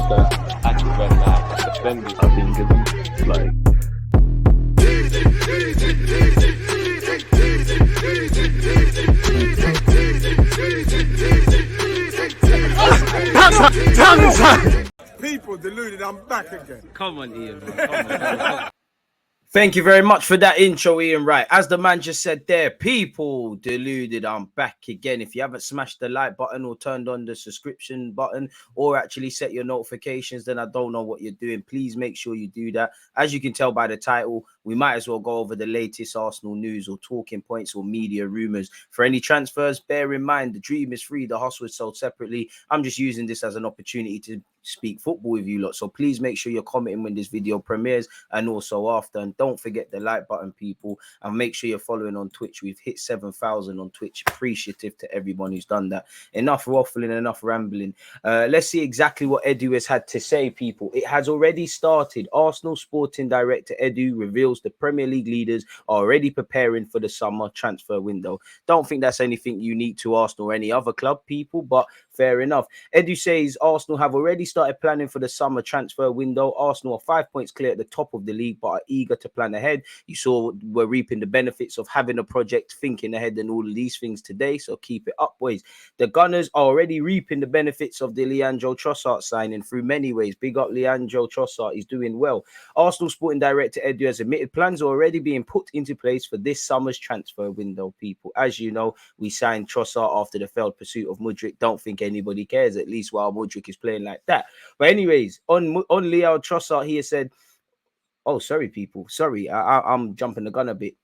that actually went like defended. I think it's like. People deluded, I'm back again. Come on, Ian, man. Come on. Thank you very much for that intro, Ian. Right, as the man just said there, people deluded, I'm back again. If you haven't smashed the like button or turned on the subscription button or actually set your notifications, then I don't know what you're doing. Please make sure you do that. As you can tell by the title, we might as well go over the latest Arsenal news or talking points or media rumours. For any transfers, bear in mind, the dream is free, the hustle is sold separately. I'm just using this as an opportunity to speak football with you lot. So please make sure you're commenting when this video premieres and also after. And don't forget the like button, people. And make sure you're following on Twitch. We've hit 7,000 on Twitch. Appreciative to everyone who's done that. Enough waffling, enough rambling. Let's see exactly what Edu has had to say, people. It has already started. Arsenal Sporting Director Edu reveals the Premier League leaders are already preparing for the summer transfer window. Don't think that's anything unique to Arsenal or any other club, people, but fair enough. Edu says Arsenal have already started planning for the summer transfer window. Arsenal are 5 points clear at the top of the league, but are eager to plan ahead. You saw we're reaping the benefits of having a project, thinking ahead and all of these things today. So keep it up, boys. The Gunners are already reaping the benefits of the Leandro Trossard signing through many ways. Big up Leandro Trossard. He's doing well. Arsenal Sporting Director Edu has admitted plans are already being put into place for this summer's transfer window, people. As you know, we signed Trossard after the failed pursuit of Mudryk. Don't think anybody cares, at least while Mudryk is playing like that. But anyways, on Leo Trossard, he has said, oh, sorry, people. Sorry, I'm jumping the gun a bit.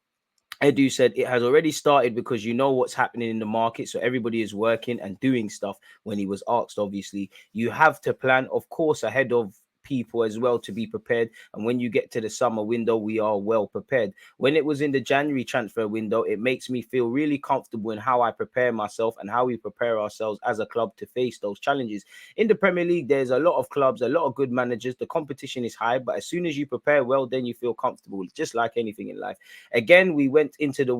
Edu said it has already started because you know what's happening in the market. So everybody is working and doing stuff. When he was asked, obviously, you have to plan, of course, ahead of people as well to be prepared. And when you get to the summer window, we are well prepared. When it was in the January transfer window, it makes me feel really comfortable in how I prepare myself and how we prepare ourselves as a club to face those challenges. In the Premier League, there's a lot of clubs, a lot of good managers. The competition is high, but as soon as you prepare well, then you feel comfortable, just like anything in life. Again, we went into the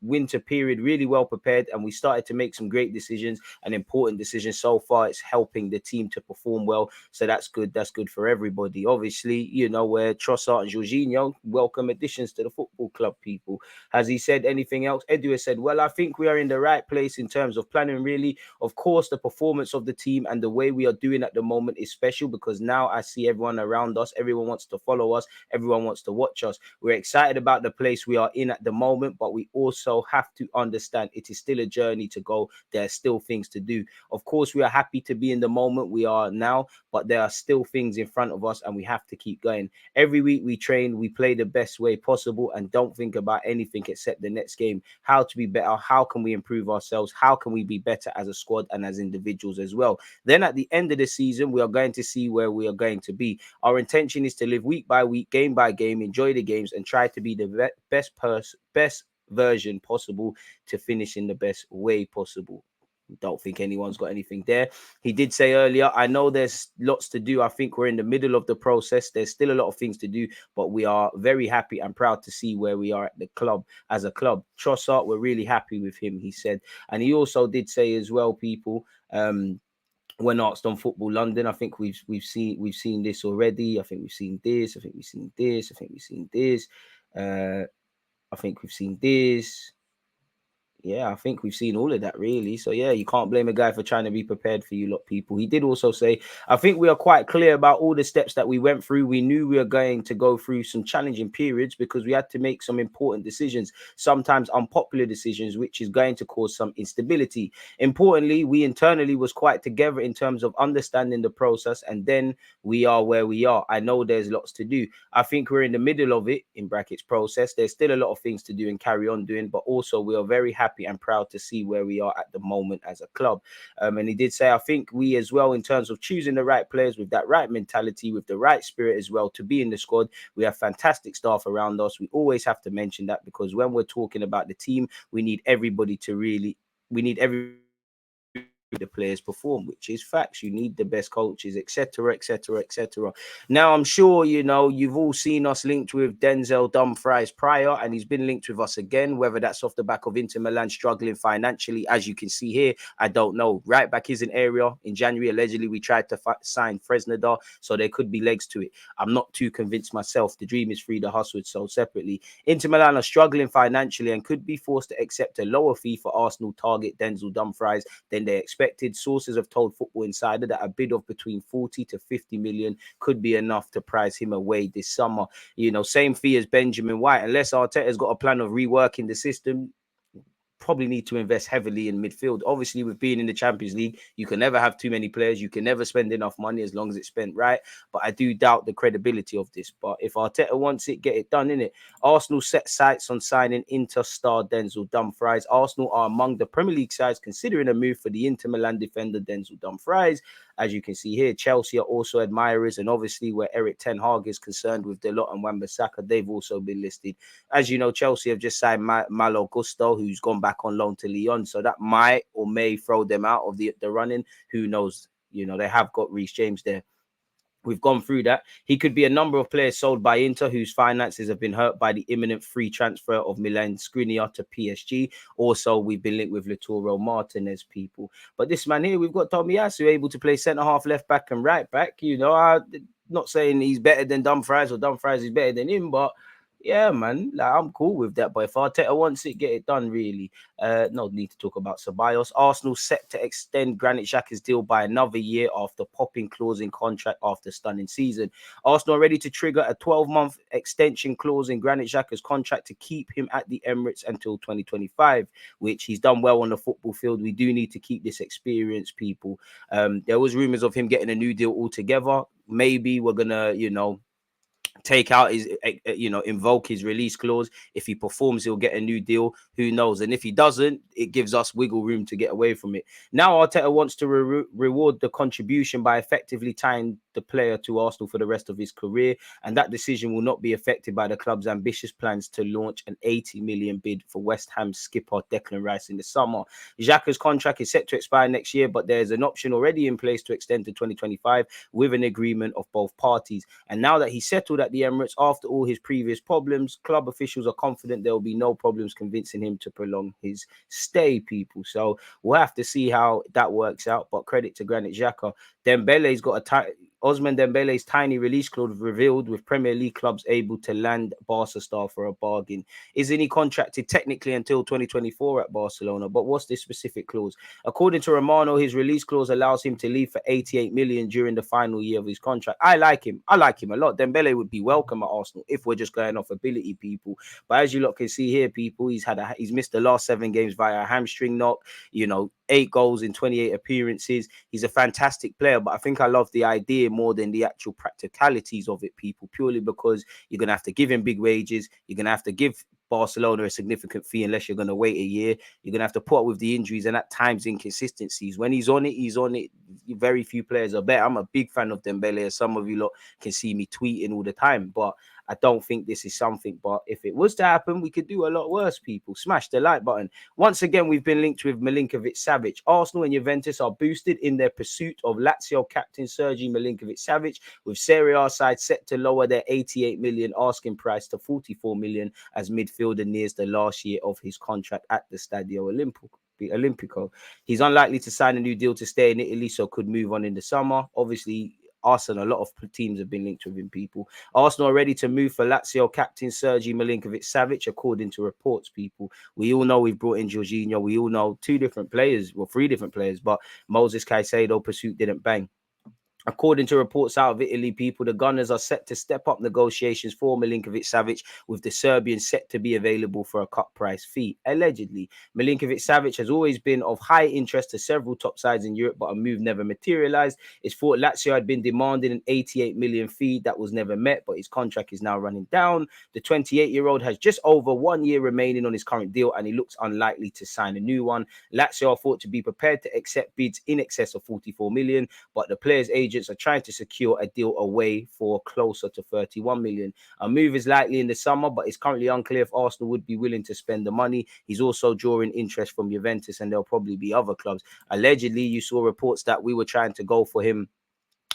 winter period really well prepared, and we started to make some great decisions and important decisions. So far, it's helping the team to perform well, so that's good for everybody. Obviously, you know, where Trossard and Jorginho, welcome additions to the football club, people. Has he said anything else? Edu has said, well, I think we are in the right place in terms of planning, really. Of course, the performance of the team and the way we are doing at the moment is special because now I see everyone around us, everyone wants to follow us, everyone wants to watch us. We're excited about the place we are in at the moment, but we also have to understand it is still a journey to go. There are still things to do. Of course, we are happy to be in the moment we are now, but there are still things in front of us and we have to keep going. Every week we train, we play the best way possible and don't think about anything except the next game. How to be better, how can we improve ourselves, how can we be better as a squad and as individuals as well. Then at the end of the season, we are going to see where we are going to be. Our intention is to live week by week, game by game, enjoy the games and try to be the best version possible to finish in the best way possible. Don't think anyone's got anything there. He did say earlier, I know there's lots to do. I think we're in the middle of the process. There's still a lot of things to do, but we are very happy and proud to see where we are at the club as a club. Trossard, we're really happy with him, he said. And he also did say as well, people, when asked on Football London, I think we've seen this already. I think we've seen this. I think we've seen this. I think we've seen this. I think we've seen this. Yeah, I think we've seen all of that, really. So, yeah, you can't blame a guy for trying to be prepared for you lot, people. He did also say, I think we are quite clear about all the steps that we went through. We knew we were going to go through some challenging periods because we had to make some important decisions, sometimes unpopular decisions, which is going to cause some instability. Importantly, we internally was quite together in terms of understanding the process, and then we are where we are. I know there's lots to do. I think we're in the middle of it, in brackets, process. There's still a lot of things to do and carry on doing, but also we are very happy and proud to see where we are at the moment as a club. And he did say, I think we as well, in terms of choosing the right players with that right mentality, with the right spirit as well to be in the squad. We have fantastic staff around us. We always have to mention that because when we're talking about the team, we need everybody to really, we need everybody the players perform, which is facts. You need the best coaches, etc., etc., etc. Now, I'm sure you know you've all seen us linked with Denzel Dumfries prior, and he's been linked with us again. Whether that's off the back of Inter Milan struggling financially, as you can see here, I don't know. Right back is an area in January. Allegedly, we tried to sign Fresnadar, so there could be legs to it. I'm not too convinced myself. The dream is free, the hustle is sold separately. Inter Milan are struggling financially and could be forced to accept a lower fee for Arsenal target Denzel Dumfries than they expected. Sources have told Football Insider that a bid of between 40 to 50 million could be enough to price him away this summer. You know, same fee as Benjamin White. Unless Arteta's got a plan of reworking the system, probably need to invest heavily in midfield. Obviously, with being in the Champions League, you can never have too many players. You can never spend enough money as long as it's spent right. But I do doubt the credibility of this. But if Arteta wants it, get it done, innit? Arsenal set sights on signing Inter star Denzel Dumfries. Arsenal are among the Premier League sides considering a move for the Inter Milan defender Denzel Dumfries. As you can see here, Chelsea are also admirers, and obviously where Eric Ten Hag is concerned with Dalot and Wan-Bissaka, they've also been listed. As you know, Chelsea have just signed Malo Gusto, who's gone back on loan to Lyon, so that might or may throw them out of the running. Who knows? You know, they have got Reece James there. We've gone through that. He could be a number of players sold by Inter whose finances have been hurt by the imminent free transfer of Milan Skriniar to PSG. Also, we've been linked with Lautaro Martinez, people. But this man here, we've got Tomiyasu able to play centre-half, left-back and right-back. You know, I'm not saying he's better than Dumfries or Dumfries is better than him, but yeah, man, like, I'm cool with that. But if Arteta wants it, get it done, really. No need to talk about Ceballos. Arsenal set to extend Granit Xhaka's deal by another year after popping clause in contract after stunning season. Arsenal are ready to trigger a 12-month extension clause in Granit Xhaka's contract to keep him at the Emirates until 2025, which he's done well on the football field. We do need to keep this experience, people. There was rumours of him getting a new deal altogether. Maybe we're going to, you know, take out his, invoke his release clause. If he performs, he'll get a new deal. Who knows? And if he doesn't, it gives us wiggle room to get away from it. Now Arteta wants to reward the contribution by effectively tying the player to Arsenal for the rest of his career, and that decision will not be affected by the club's ambitious plans to launch an 80 million bid for West Ham skipper Declan Rice in the summer. Xhaka's contract is set to expire next year, but there's an option already in place to extend to 2025 with an agreement of both parties. And now that he's settled at the Emirates after all his previous problems, club officials are confident there will be no problems convincing him to prolong his stay, people. So we'll have to see how that works out. But credit to Granit Xhaka. Dembele's got Ousmane Dembele's tiny release clause revealed, with Premier League clubs able to land Barca star for a bargain. Isn't he contracted technically until 2024 at Barcelona? But what's this specific clause? According to Romano, his release clause allows him to leave for 88 million during the final year of his contract. I like him. I like him a lot. Dembele would be welcome at Arsenal if we're just going off ability, people. But as you lot can see here, people, he's missed the last 7 games via a hamstring knock. You know, 8 goals in 28 appearances. He's a fantastic player, but I think I love the idea more than the actual practicalities of it, people, purely because you're going to have to give him big wages. You're going to have to give Barcelona a significant fee unless you're going to wait a year. You're going to have to put up with the injuries and at times inconsistencies. When he's on it, he's on it. Very few players are better. I'm a big fan of Dembele, as some of you lot can see me tweeting all the time, but I don't think this is something. But if it was to happen, we could do a lot worse, people. Smash the like button. Once again, we've been linked with Milinkovic-Savić. Arsenal and Juventus are boosted in their pursuit of Lazio captain Sergej Milinkovic-Savić, with Serie A side set to lower their 88 million asking price to 44 million as midfielder nears the last year of his contract at the Stadio Olimpico. He's unlikely to sign a new deal to stay in Italy, so could move on in the summer. Obviously, Arsenal, a lot of teams have been linked with him, people. Arsenal are ready to move for Lazio captain Sergej Milinkovic-Savić, according to reports, people. We all know we've brought in Jorginho. We all know 3 different players, but Moses Caicedo pursuit didn't bang. According to reports out of Italy, people, the Gunners are set to step up negotiations for Milinkovic-Savić, with the Serbian set to be available for a cut price fee. Allegedly, Milinkovic-Savić has always been of high interest to several top sides in Europe, but a move never materialized. It's thought Lazio had been demanding an 88 million fee that was never met, but his contract is now running down. The 28-year-old has just over 1 year remaining on his current deal, and he looks unlikely to sign a new one. Lazio are thought to be prepared to accept bids in excess of 44 million, but the player's agent agents are trying to secure a deal away for closer to 31 million. A move is likely in the summer, but it's currently unclear if Arsenal would be willing to spend the money. He's also drawing interest from Juventus, and there'll probably be other clubs. Allegedly, you saw reports that we were trying to go for him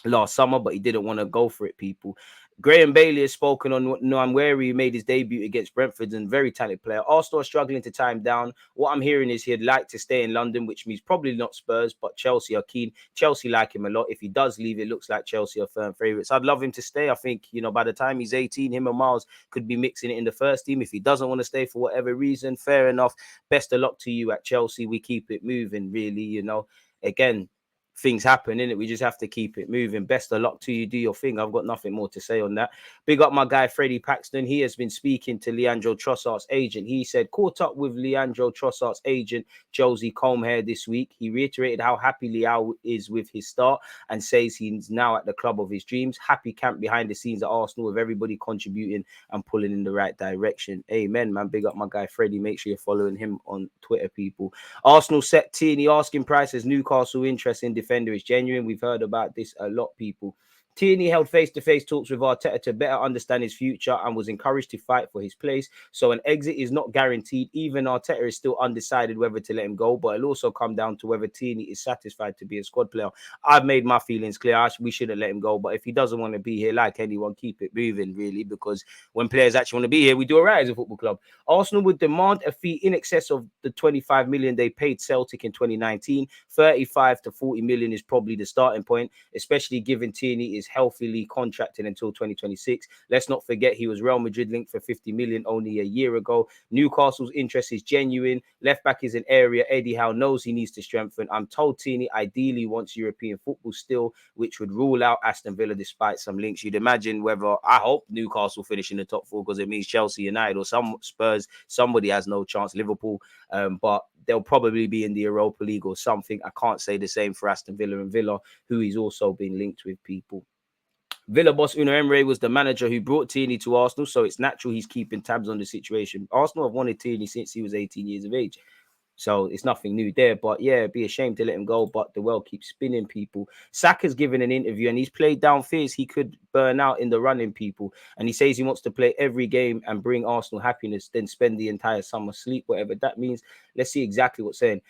last summer, but he didn't want to go for it, people. Graham Bailey has spoken on Nwaneri, who made his debut against Brentford, and very talented player. Arsenal are struggling to tie him down. What I'm hearing is he'd like to stay in London, which means probably not Spurs, but Chelsea are keen. Chelsea like him a lot. If he does leave, it looks like Chelsea are firm favourites. I'd love him to stay. I think, you know, by the time he's 18, him and Miles could be mixing it in the first team. If he doesn't want to stay for whatever reason, fair enough. Best of luck to you at Chelsea. We keep it moving, really, you know. Again, things happen, innit? We just have to keep it moving. Best of luck to you. Do your thing. I've got nothing more to say on that. Big up my guy, Freddie Paxton. He has been speaking to Leandro Trossard's agent. He said, caught up with Leandro Trossard's agent, Josie Combhair, this week. He reiterated how happy Leao is with his start and says he's now at the club of his dreams. Happy camp behind the scenes at Arsenal with everybody contributing and pulling in the right direction. Amen, man. Big up my guy, Freddie. Make sure you're following him on Twitter, people. Arsenal set Tierney asking price as Newcastle interest in defender is genuine. We've heard about this a lot, people. Tierney held face-to-face talks with Arteta to better understand his future and was encouraged to fight for his place. So an exit is not guaranteed. Even Arteta is still undecided whether to let him go, but it'll also come down to whether Tierney is satisfied to be a squad player. I've made my feelings clear. We shouldn't let him go, but if he doesn't want to be here, like anyone, keep it moving, really, because when players actually want to be here, we do all right as a football club. Arsenal would demand a fee in excess of the 25 million they paid Celtic in 2019. 35 to 40 million is probably the starting point, especially given Tierney is healthily contracted until 2026. Let's not forget he was Real Madrid linked for 50 million only a year ago. Newcastle's interest is genuine. Left back is an area Eddie Howe knows he needs to strengthen. I'm told Tierney ideally wants European football still, which would rule out Aston Villa despite some links. You'd imagine whether, I hope Newcastle finish in the top four because it means Chelsea, United or some Spurs, somebody has no chance, Liverpool, but they'll probably be in the Europa League or something. I can't say the same for Aston Villa and Villa, who he's also been linked with, people. Villa boss Unai Emery was the manager who brought Tierney to Arsenal, so it's natural he's keeping tabs on the situation. Arsenal have wanted Tierney since he was 18 years of age, so it's nothing new there. But yeah, it'd be a shame to let him go, but the world keeps spinning, people. Saka's given an interview and he's played down fears he could burn out in the running, people. And he says he wants to play every game and bring Arsenal happiness, then spend the entire summer asleep, whatever that means. Let's see exactly what's saying.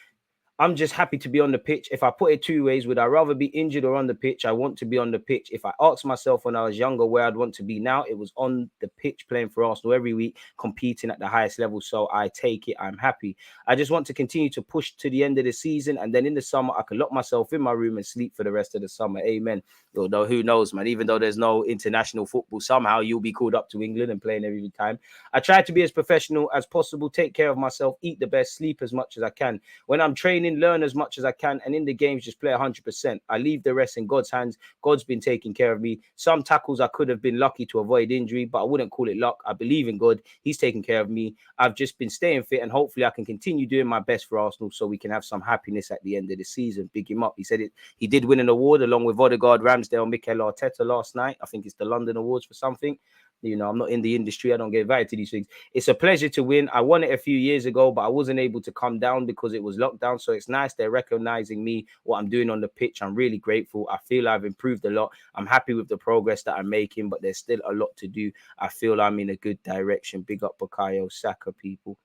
I'm just happy to be on the pitch. If I put it two ways, would I rather be injured or on the pitch? I want to be on the pitch. If I asked myself when I was younger where I'd want to be now, it was on the pitch playing for Arsenal every week, competing at the highest level. So I take it. I'm happy. I just want to continue to push to the end of the season. And then in the summer, I can lock myself in my room and sleep for the rest of the summer. Amen. Although who knows, man, even though there's no international football, somehow you'll be called up to England and playing every time. I try to be as professional as possible, take care of myself, eat the best, sleep as much as I can. When I'm training, learn as much as I can, and in the games just play 100%. I leave the rest in God's hands. God's been taking care of me. Some tackles I could have been lucky to avoid injury, but I wouldn't call it luck. I believe in God. He's taking care of me. I've just been staying fit, and hopefully I can continue doing my best for Arsenal so we can have some happiness at the end of the season. Big him up. He said it. He did win an award along with Odegaard, Ramsdale, Mikel Arteta last night. I think it's the London Awards for something. You know, I'm not in the industry. I don't get invited to these things. It's a pleasure to win. I won it a few years ago, but I wasn't able to come down because it was lockdown. So it's nice they're recognizing me, what I'm doing on the pitch. I'm really grateful. I feel I've improved a lot. I'm happy with the progress that I'm making, but there's still a lot to do. I feel I'm in a good direction. Big up Bukayo Saka, people.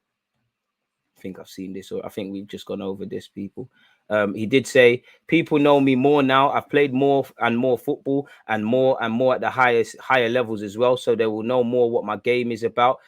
I think I've seen this, or I think we've just gone over this, people. He did say, people know me more now. I've played more and more football and more at the higher levels as well. So they will know more what my game is about.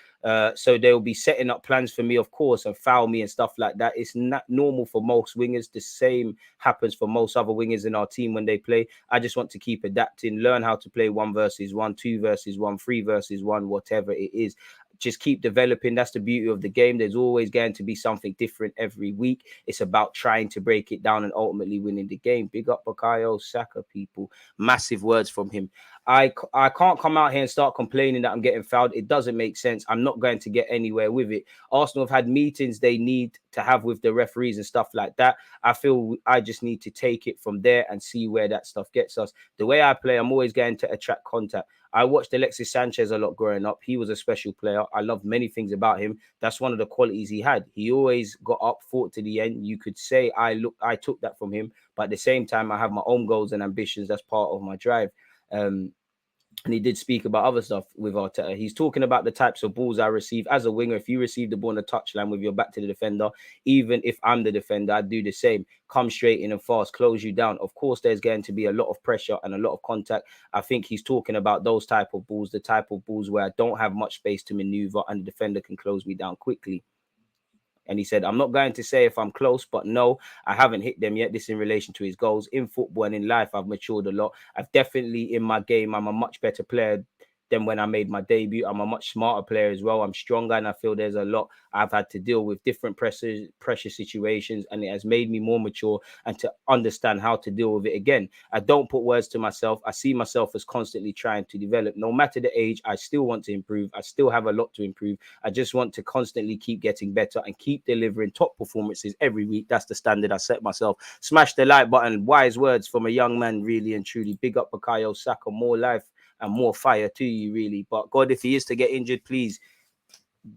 So they'll be setting up plans for me, of course, and foul me and stuff like that. It's not normal for most wingers. The same happens for most other wingers in our team when they play. I just want to keep adapting, learn how to play 1 versus 1, 2 versus 1, 3 versus 1, whatever it is. Just keep developing. That's the beauty of the game. There's always going to be something different every week. It's about trying to break it down and ultimately winning the game. Big up Bukayo Saka, people. Massive words from him. I can't come out here and start complaining that I'm getting fouled. It doesn't make sense. I'm not going to get anywhere with it. Arsenal have had meetings they need to have with the referees and stuff like that. I feel I just need to take it from there and see where that stuff gets us. The way I play, I'm always going to attract contact. I watched Alexis Sanchez a lot growing up. He was a special player. I loved many things about him. That's one of the qualities he had. He always got up, fought to the end. You could say I took that from him, but at the same time, I have my own goals and ambitions. That's part of my drive. And he did speak about other stuff with Arteta. He's talking about the types of balls I receive as a winger. If you receive the ball on the touchline with your back to the defender, even if I'm the defender, I'd do the same. Come straight in and fast, close you down. Of course, there's going to be a lot of pressure and a lot of contact. I think he's talking about those type of balls, the type of balls where I don't have much space to maneuver and the defender can close me down quickly. And he said, I'm not going to say if I'm close, but no, I haven't hit them yet. This in relation to his goals. In football and in life, I've matured a lot. I've definitely, in my game, I'm a much better player than when I made my debut. I'm a much smarter player as well. I'm stronger, and I feel there's a lot I've had to deal with, different pressure situations, and it has made me more mature and to understand how to deal with it again. I don't put words to myself. I see myself as constantly trying to develop. No matter the age, I still want to improve. I still have a lot to improve. I just want to constantly keep getting better and keep delivering top performances every week. That's the standard I set myself. Smash the like button. Wise words from a young man, really and truly. Big up Bukayo Saka. More life and more fire to you, really. But God, if he is to get injured, please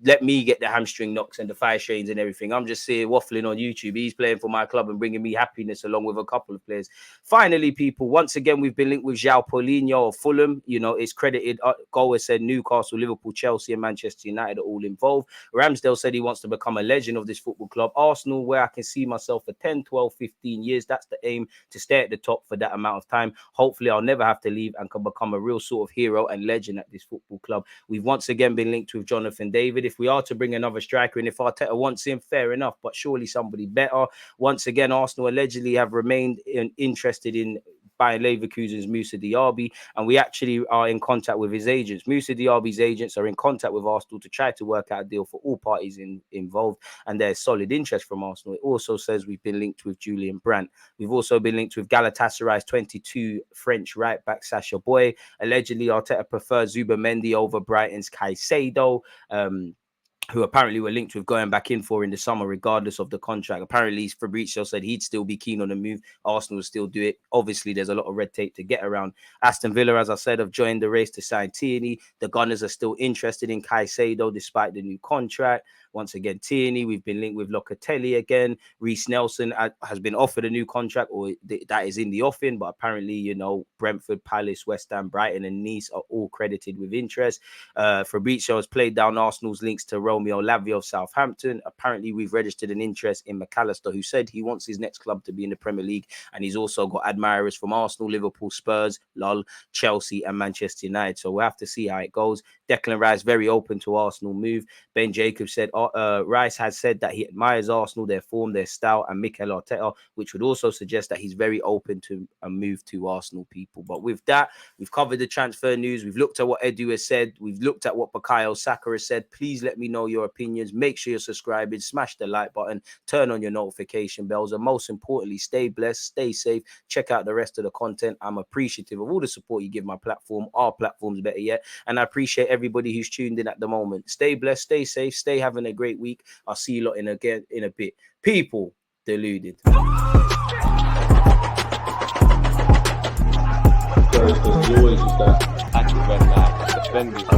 let me get the hamstring knocks and the fire strains and everything. I'm just here waffling on YouTube. He's playing for my club and bringing me happiness along with a couple of players. Finally, people, once again, we've been linked with João Paulinho of Fulham. You know, it's credited. Goal has said Newcastle, Liverpool, Chelsea and Manchester United are all involved. Ramsdale said he wants to become a legend of this football club. Arsenal, where I can see myself for 10, 12, 15 years. That's the aim, to stay at the top for that amount of time. Hopefully, I'll never have to leave and can become a real sort of hero and legend at this football club. We've once again been linked with Jonathan David. If we are to bring another striker in, if Arteta wants him, fair enough, but surely somebody better. Once again, Arsenal allegedly have remained interested in buying Leverkusen's Moussa Diaby, and we actually are in contact with his agents. Moussa Diaby's agents are in contact with Arsenal to try to work out a deal for all parties involved, and there's solid interest from Arsenal. It also says we've been linked with Julian Brandt. We've also been linked with Galatasaray's 22 French right back Sacha Boey. Allegedly, Arteta prefers Zubimendi over Brighton's Caicedo, who apparently were linked with going back in for in the summer, regardless of the contract. Apparently, Fabrizio said he'd still be keen on the move. Arsenal will still do it. Obviously, there's a lot of red tape to get around. Aston Villa, as I said, have joined the race to sign Tierney. The Gunners are still interested in Caicedo despite the new contract. Once again, Tierney, we've been linked with Locatelli again. Reece Nelson has been offered a new contract, or that is in the offing, but apparently, you know, Brentford, Palace, West Ham, Brighton and Nice are all credited with interest. Fabrizio has played down Arsenal's links to Romeo Lavia of Southampton. Apparently, we've registered an interest in McAllister, who said he wants his next club to be in the Premier League, and he's also got admirers from Arsenal, Liverpool, Spurs, Chelsea and Manchester United. So we'll have to see how it goes. Declan Rice very open to Arsenal move. Ben Jacobs said Rice has said that he admires Arsenal, their form, their style, and Mikel Arteta, which would also suggest that he's very open to a move to Arsenal, people. But with that, we've covered the transfer news. We've looked at what Edu has said. We've looked at what Bukayo Saka has said. Please let me know your opinions. Make sure you're subscribing. Smash the like button. Turn on your notification bells. And most importantly, stay blessed, stay safe. Check out the rest of the content. I'm appreciative of all the support you give my platform, our platforms better yet. And I appreciate everybody who's tuned in at the moment. Stay blessed, stay safe, stay having a great week. I'll see you lot in a bit. People, deluded. Active red light, defending.